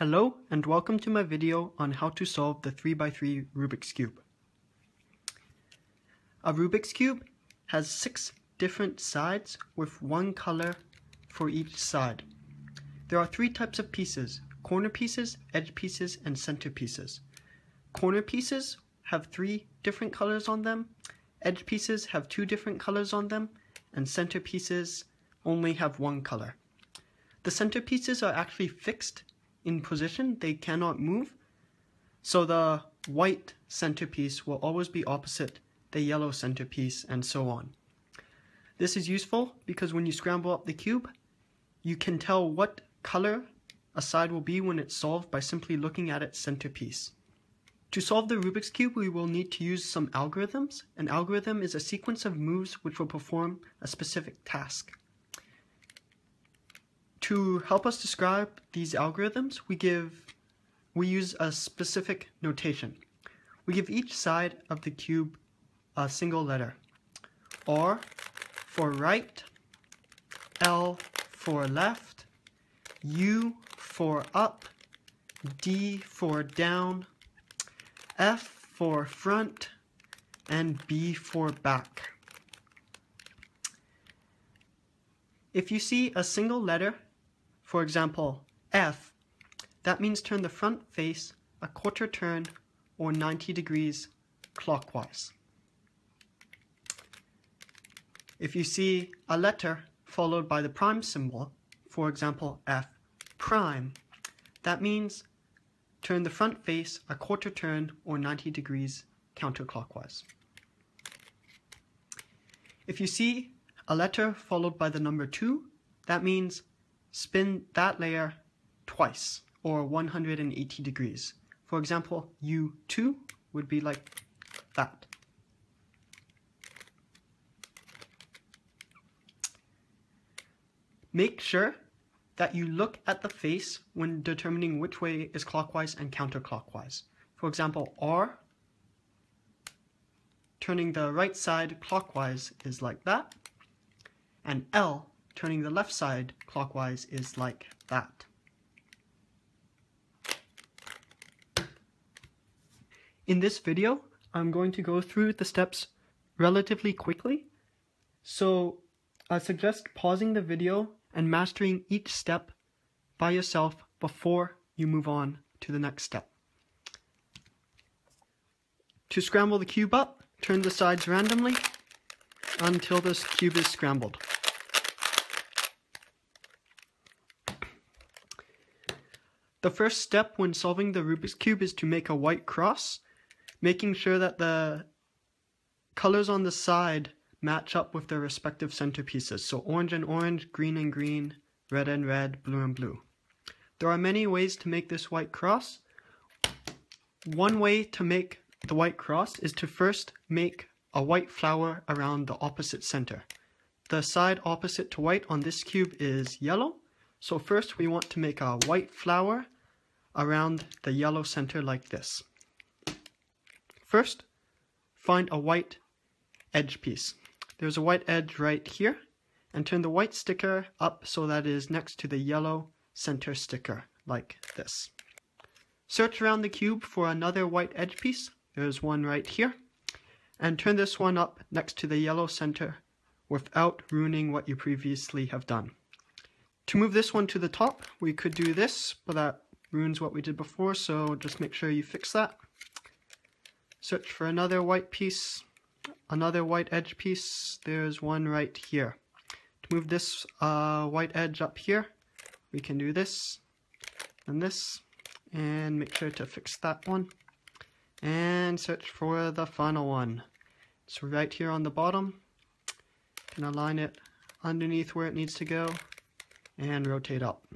Hello and welcome to my video on how to solve the 3x3 Rubik's Cube. A Rubik's Cube has 6 different sides with one color for each side. There are 3 types of pieces: corner pieces, edge pieces, and center pieces. Corner pieces have 3 different colors on them, edge pieces have 2 different colors on them, and center pieces only have 1 color. The center pieces are actually fixed in position, they cannot move, so the white centerpiece will always be opposite the yellow centerpiece, and so on. This is useful because when you scramble up the cube, you can tell what color a side will be when it's solved by simply looking at its centerpiece. To solve the Rubik's Cube, we will need to use some algorithms. An algorithm is a sequence of moves which will perform a specific task. To help us describe these algorithms, we use a specific notation. We give each side of the cube a single letter. R for right, L for left, U for up, D for down, F for front, and B for back. If you see a single letter, for example, F, that means turn the front face a quarter turn or 90 degrees clockwise. If you see a letter followed by the prime symbol, for example, F prime, that means turn the front face a quarter turn or 90 degrees counterclockwise. If you see a letter followed by the number 2, that means spin that layer twice, or 180 degrees. For example, U2 would be like that. Make sure that you look at the face when determining which way is clockwise and counterclockwise. For example, R, turning the right side clockwise is like that, and L, turning the left side clockwise is like that. In this video, I'm going to go through the steps relatively quickly, so I suggest pausing the video and mastering each step by yourself before you move on to the next step. To scramble the cube up, turn the sides randomly until this cube is scrambled. The first step when solving the Rubik's Cube is to make a white cross, making sure that the colors on the side match up with their respective centerpieces. So orange and orange, green and green, red and red, blue and blue. There are many ways to make this white cross. One way to make the white cross is to first make a white flower around the opposite center. The side opposite to white on this cube is yellow. So first we want to make a white flower around the yellow center like this. First, find a white edge piece. There's a white edge right here, and turn the white sticker up so that it is next to the yellow center sticker, like this. Search around the cube for another white edge piece. There's one right here, and turn this one up next to the yellow center without ruining what you previously have done. To move this one to the top, we could do this, but that ruins what we did before, so just make sure you fix that. Search for another white piece, another white edge piece. There's one right here. To move this white edge up here, we can do this, and make sure to fix that one. And search for the final one. It's right here on the bottom. You can align it underneath where it needs to go, and rotate up.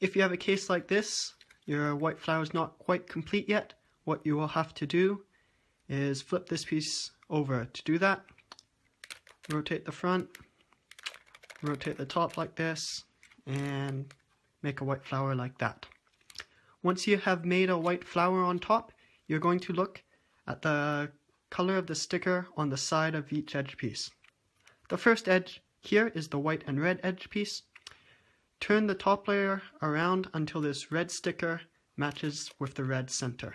If you have a case like this, your white flower is not quite complete yet, what you will have to do is flip this piece over. To do that, rotate the front, rotate the top like this, and make a white flower like that. Once you have made a white flower on top, you're going to look at the color of the sticker on the side of each edge piece. The first edge here is the white and red edge piece. turn the top layer around until this red sticker matches with the red center.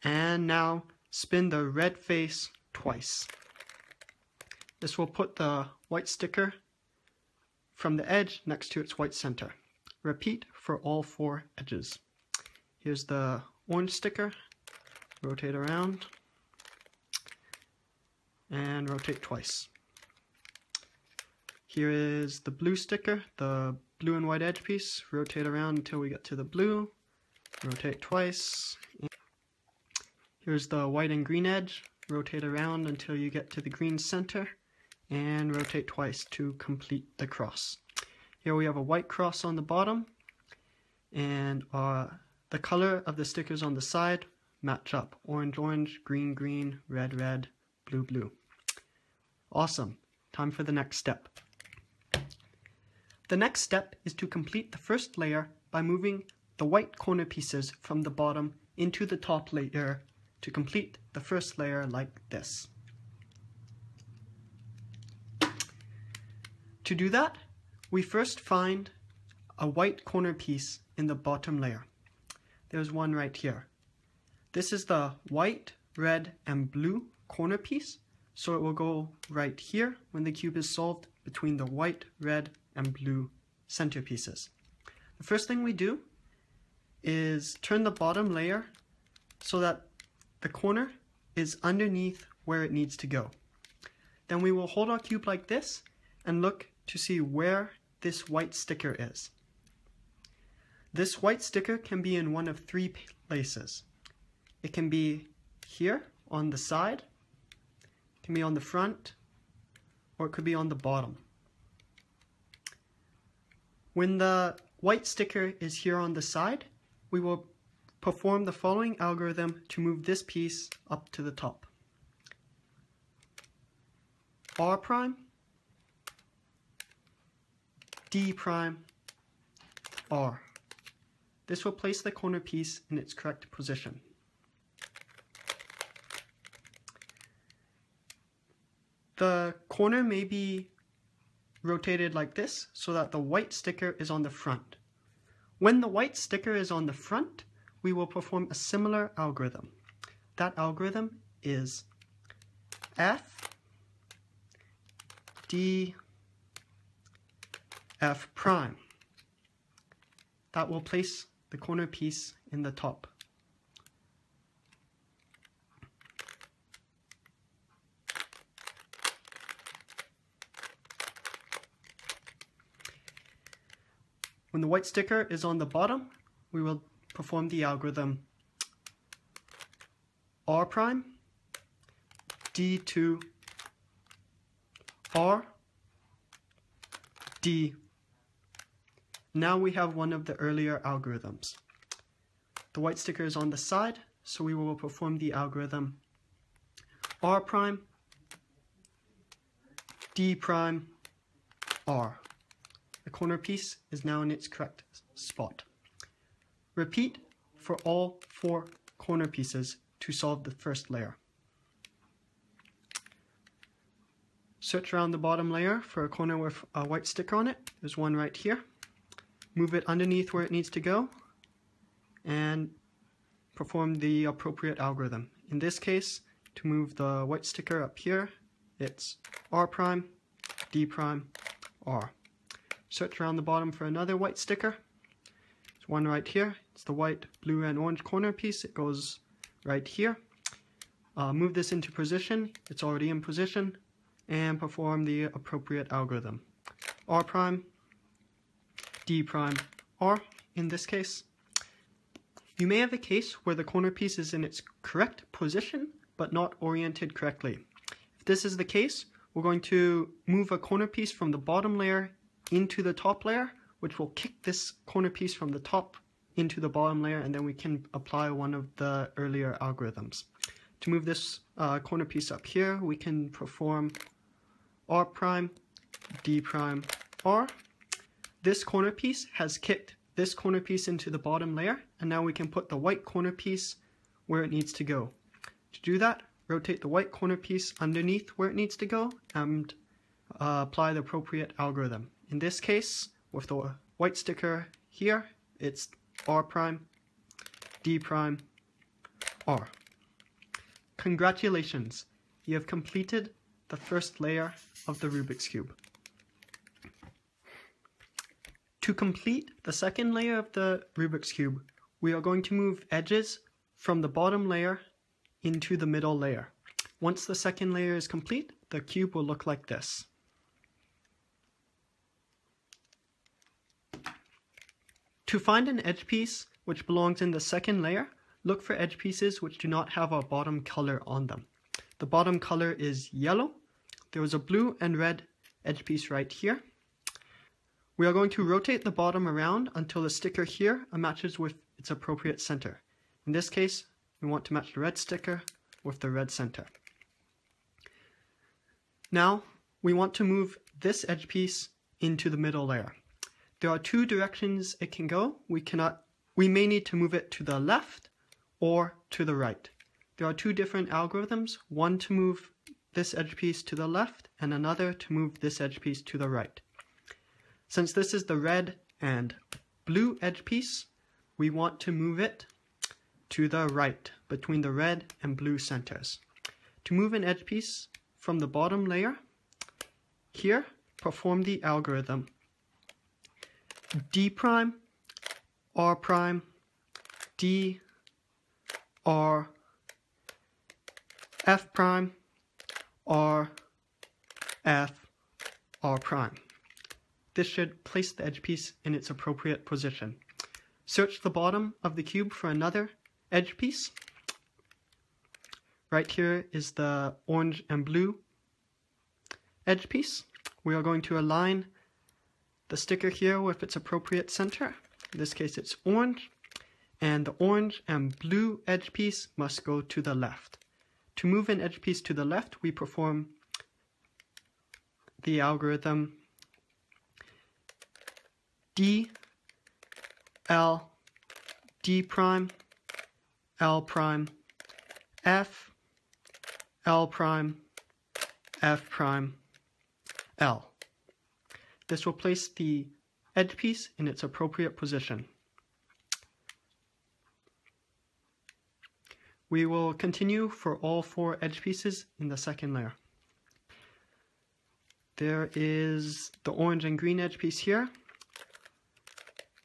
And now spin the red face twice. This will put the white sticker from the edge next to its white center. Repeat for all 4 edges. Here's the orange sticker. Rotate around and rotate twice. Here is the blue sticker, the blue and white edge piece. Rotate around until we get to the blue. Rotate twice. Here's the white and green edge. Rotate around until you get to the green center. And rotate twice to complete the cross. Here we have a white cross on the bottom. And the color of the stickers on the side match up. Orange, orange, green, green, red, red, blue, blue. Awesome. Time for the next step. The next step is to complete the first layer by moving the white corner pieces from the bottom into the top layer to complete the first layer like this. To do that, we first find a white corner piece in the bottom layer. There's one right here. This is the white, red, and blue corner piece, so it will go right here when the cube is solved between the white, red, and blue center pieces. The first thing we do is turn the bottom layer so that the corner is underneath where it needs to go. Then we will hold our cube like this and look to see where this white sticker is. This white sticker can be in one of 3 places. It can be here on the side, it can be on the front, or it could be on the bottom. When the white sticker is here on the side, we will perform the following algorithm to move this piece up to the top. R prime, D prime, R. This will place the corner piece in its correct position. The corner may be rotated like this so that the white sticker is on the front. When the white sticker is on the front, we will perform a similar algorithm. That algorithm is F, D, F prime. That will place the corner piece in the top. When the white sticker is on the bottom, we will perform the algorithm R prime, D2, R, D. Now we have one of the earlier algorithms. The white sticker is on the side, so we will perform the algorithm R prime, D prime, R. The corner piece is now in its correct spot. Repeat for all 4 corner pieces to solve the first layer. Search around the bottom layer for a corner with a white sticker on it. There's one right here. Move it underneath where it needs to go and perform the appropriate algorithm. In this case, to move the white sticker up here, it's R prime, D prime, R. Search around the bottom for another white sticker. There's one right here. It's the white, blue, and orange corner piece. It goes right here. Move this into position. It's already in position. And perform the appropriate algorithm. R prime, D prime, R in this case. You may have a case where the corner piece is in its correct position but not oriented correctly. If this is the case, we're going to move a corner piece from the bottom layer into the top layer, which will kick this corner piece from the top into the bottom layer, and then we can apply one of the earlier algorithms. To move this corner piece up here, we can perform R prime, D prime, R. This corner piece has kicked this corner piece into the bottom layer, and now we can put the white corner piece where it needs to go. To do that, rotate the white corner piece underneath where it needs to go and apply the appropriate algorithm. In this case, with the white sticker here, it's R prime, D prime, R. Congratulations, you have completed the first layer of the Rubik's Cube. To complete the second layer of the Rubik's Cube, we are going to move edges from the bottom layer into the middle layer. Once the second layer is complete, the cube will look like this. To find an edge piece which belongs in the second layer, look for edge pieces which do not have a bottom color on them. The bottom color is yellow. There is a blue and red edge piece right here. We are going to rotate the bottom around until the sticker here matches with its appropriate center. In this case, we want to match the red sticker with the red center. Now, we want to move this edge piece into the middle layer. There are two directions it can go. We may need to move it to the left or to the right. There are two different algorithms, one to move this edge piece to the left and another to move this edge piece to the right. Since this is the red and blue edge piece, we want to move it to the right between the red and blue centers. To move an edge piece from the bottom layer, here, perform the algorithm D prime, R prime, D, R, F prime, R, F, R prime. This should place the edge piece in its appropriate position. Search the bottom of the cube for another edge piece. Right here is the orange and blue edge piece. We are going to align the sticker here with its appropriate center. In this case it's orange, and the orange and blue edge piece must go to the left. To move an edge piece to the left, we perform the algorithm D, L, D prime, L prime, F, L prime, F prime, L. This will place the edge piece in its appropriate position. We will continue for all four edge pieces in the second layer. There is the orange and green edge piece here.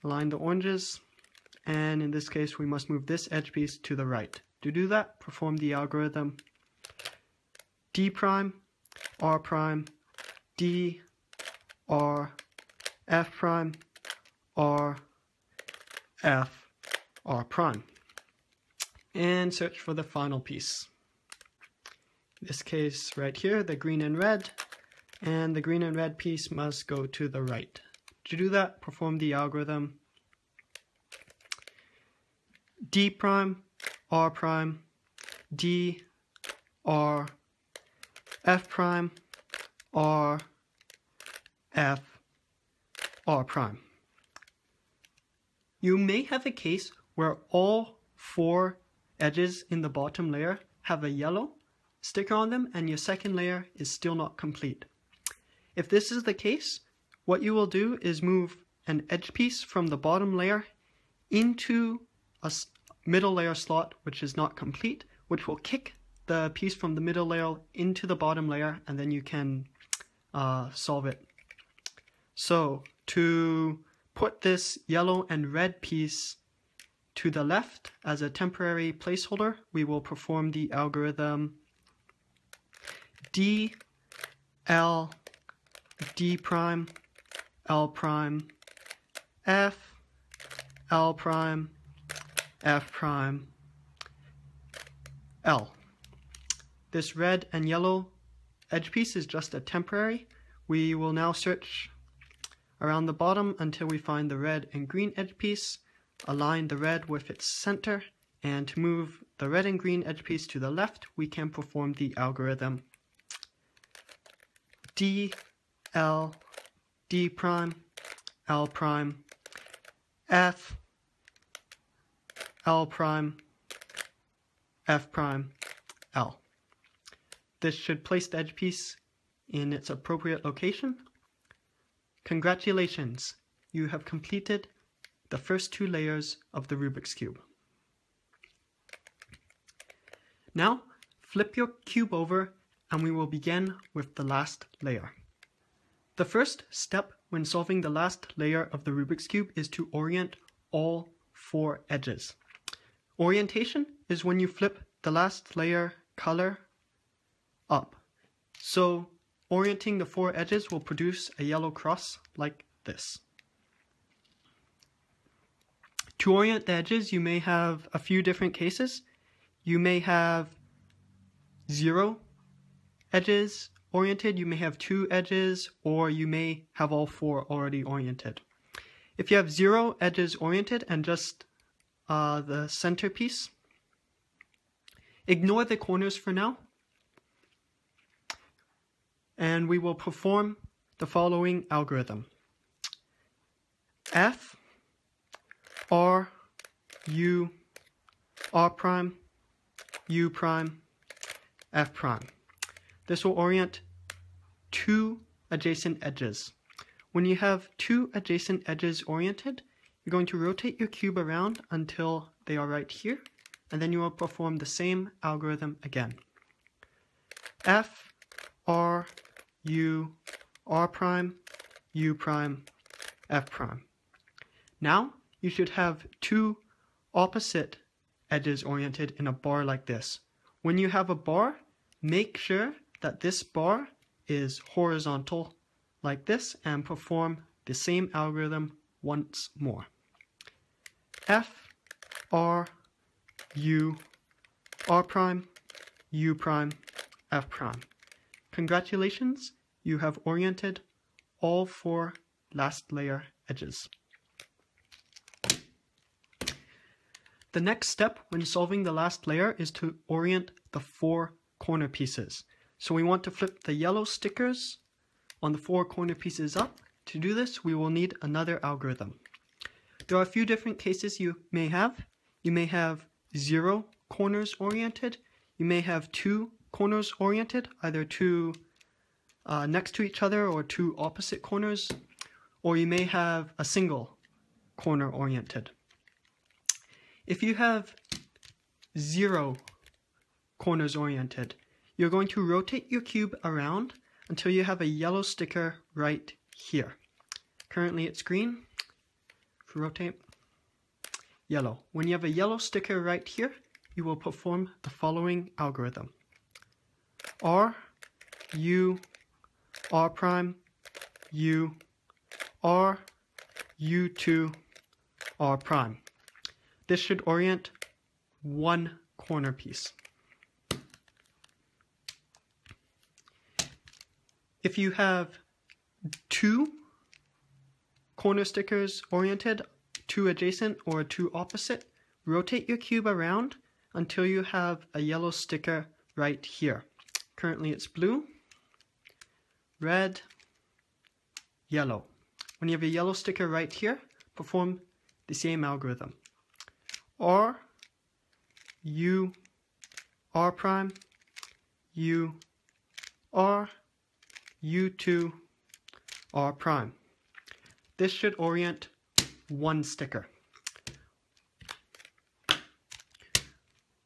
Align the oranges, and in this case we must move this edge piece to the right. To do that, perform the algorithm D prime, R prime, D, R, F prime, R, F, R prime. And search for the final piece. In this case right here, the green and red, and the green and red piece must go to the right. To do that, perform the algorithm D prime, R prime, D, R, F prime, R, F, R prime. You may have a case where all four edges in the bottom layer have a yellow sticker on them and your second layer is still not complete. If this is the case, what you will do is move an edge piece from the bottom layer into a middle layer slot which is not complete, which will kick the piece from the middle layer into the bottom layer, and then you can solve it. So to put this yellow and red piece to the left as a temporary placeholder, we will perform the algorithm D, L, D prime, L prime, F, L prime, F prime, L. This red and yellow edge piece is just a temporary. We will now search around the bottom until we find the red and green edge piece. Align the red with its center, and to move the red and green edge piece to the left, we can perform the algorithm D, L, D prime, L prime, F, L prime, F prime, L. This should place the edge piece in its appropriate location. Congratulations, you have completed the first 2 layers of the Rubik's Cube. Now, flip your cube over and we will begin with the last layer. The first step when solving the last layer of the Rubik's Cube is to orient all 4 edges. Orientation is when you flip the last layer color up. So, orienting the 4 edges will produce a yellow cross like this. To orient the edges, you may have a few different cases. You may have 0 edges oriented, you may have 2 edges, or you may have all 4 already oriented. If you have 0 edges oriented and just the centerpiece, ignore the corners for now, and we will perform the following algorithm. F, R, U, R prime, U prime, F prime. This will orient 2 adjacent edges. When you have 2 adjacent edges oriented, you're going to rotate your cube around until they are right here, and then you will perform the same algorithm again. F, R, U, R prime, U prime, F prime. Now, you should have 2 opposite edges oriented in a bar like this. When you have a bar, make sure that this bar is horizontal like this and perform the same algorithm once more. F, R, U, R prime, U prime, F prime. Congratulations, you have oriented all 4 last layer edges. The next step when solving the last layer is to orient the 4 corner pieces. So we want to flip the yellow stickers on the 4 corner pieces up. To do this, we will need another algorithm. There are a few different cases you may have. You may have 0 corners oriented. You may have 2 corners oriented, either 2 next to each other or 2 opposite corners. Or you may have a single corner oriented. If you have 0 corners oriented, you're going to rotate your cube around until you have a yellow sticker right here. Currently it's green. If you rotate, yellow. When you have a yellow sticker right here, you will perform the following algorithm. R, U, R prime, U, R, U2, R prime. This should orient 1 corner piece. If you have 2 corner stickers oriented, 2 adjacent or 2 opposite, rotate your cube around until you have a yellow sticker right here. Currently it's blue, red, yellow. When you have a yellow sticker right here, perform the same algorithm. R, U, R prime, U, R, U2, R prime. This should orient 1 sticker.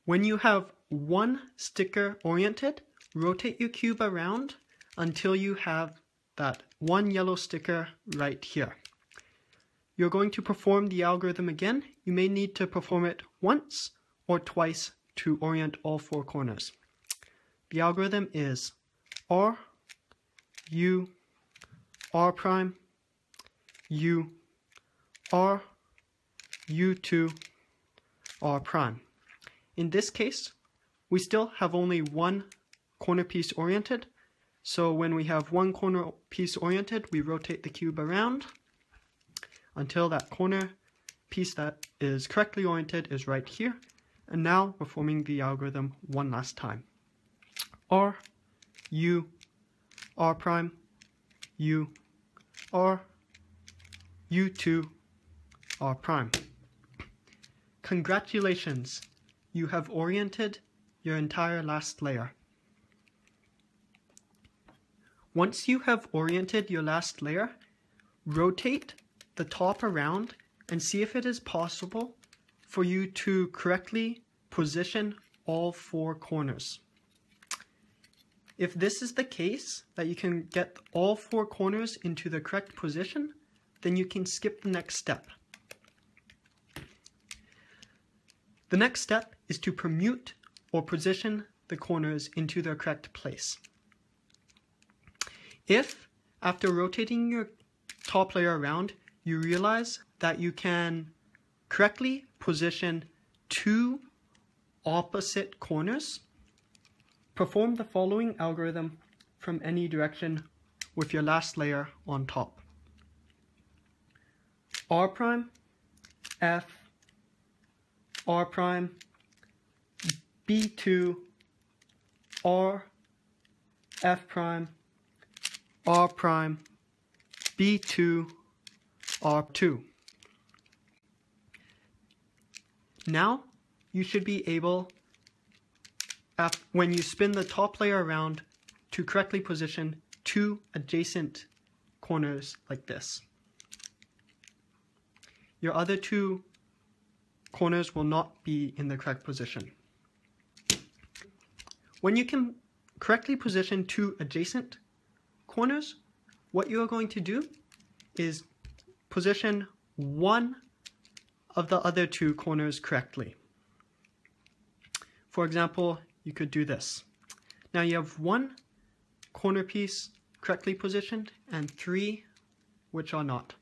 When you have 1 sticker oriented, rotate your cube around until you have that 1 yellow sticker right here. You're going to perform the algorithm again. You may need to perform it once or twice to orient all 4 corners. The algorithm is R, U, R prime, U, R, U2, R prime. In this case, we still have only 1 corner piece oriented. So when we have 1 corner piece oriented, we rotate the cube around until that corner piece that is correctly oriented is right here. And now performing the algorithm one last time. R, U, R prime, U, R, U2, R prime. Congratulations, you have oriented your entire last layer. Once you have oriented your last layer, rotate the top around and see if it is possible for you to correctly position all 4 corners. If this is the case, that you can get all 4 corners into the correct position, then you can skip the next step. The next step is to permute or position the corners into their correct place. If, after rotating your top layer around, you realize that you can correctly position 2 opposite corners, perform the following algorithm from any direction with your last layer on top. R prime, F, R prime, B2, R, F prime, R prime, B2, R2. Now you should be able, when you spin the top layer around, to correctly position 2 adjacent corners like this. Your other 2 corners will not be in the correct position. When you can correctly position 2 adjacent corners, what you are going to do is position one of the other 2 corners correctly. For example, you could do this. Now you have 1 corner piece correctly positioned and 3 which are not.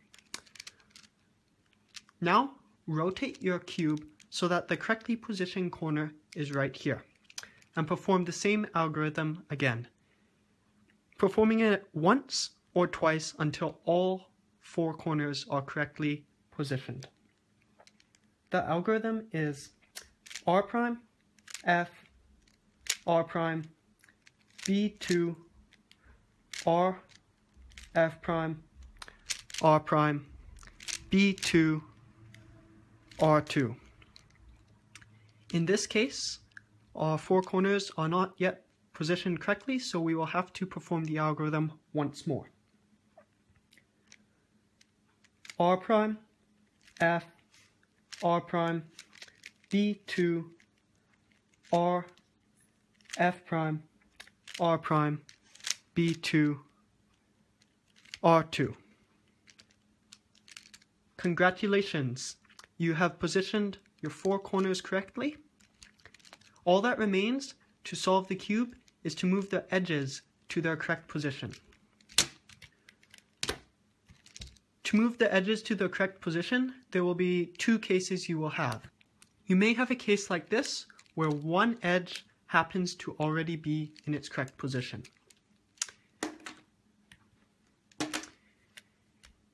Now rotate your cube so that the correctly positioned corner is right here, and perform the same algorithm again, performing it once or twice until all 4 corners are correctly positioned. The algorithm is R prime, F, R prime, B2, R, F prime, R prime, B2, R2. In this case, our 4 corners are not yet positioned correctly, so we will have to perform the algorithm once more. R prime, F, R prime, B2, R, F prime, R prime, B2, R2. Congratulations! You have positioned your 4 corners correctly. All that remains to solve the cube is to move the edges to their correct position. To move the edges to the correct position, there will be 2 cases you will have. You may have a case like this, where one edge happens to already be in its correct position.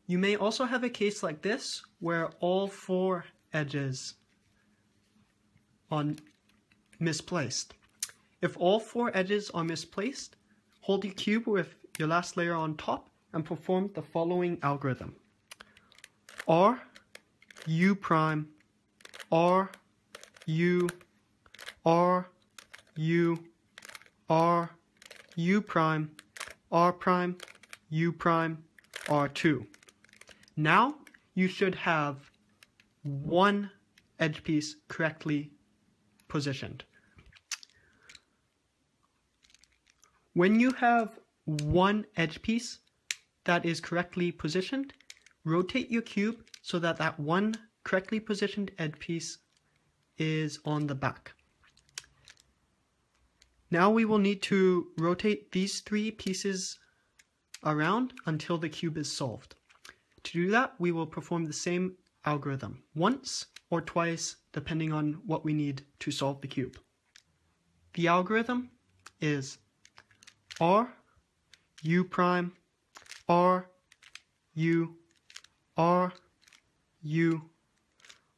You may also have a case like this, where all 4 edges are misplaced. If all 4 edges are misplaced, hold your cube with your last layer on top and perform the following algorithm. R, U prime, R, U, R, U, R, U prime, R prime, U prime, R2. Now you should have 1 edge piece correctly positioned. When you have 1 edge piece that is correctly positioned, rotate your cube so that that 1 correctly positioned edge piece is on the back. Now we will need to rotate these 3 pieces around until the cube is solved. To do that, we will perform the same algorithm once or twice, depending on what we need to solve the cube. The algorithm is R, U prime, R, U, R, U,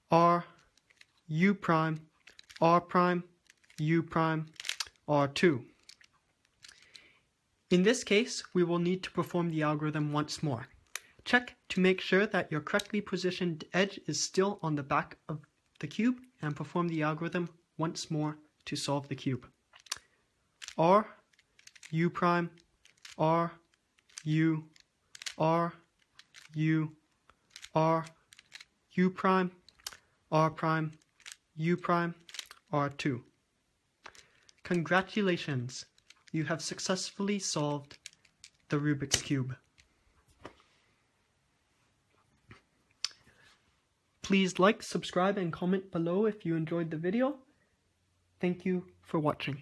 R, U prime, R prime, U prime, R2. In this case, we will need to perform the algorithm once more. Check to make sure that your correctly positioned edge is still on the back of the cube, and perform the algorithm once more to solve the cube. R, U prime, R, U, R, U, R, U prime, R prime, U prime, R2. Congratulations! You have successfully solved the Rubik's Cube. Please like, subscribe, and comment below if you enjoyed the video. Thank you for watching.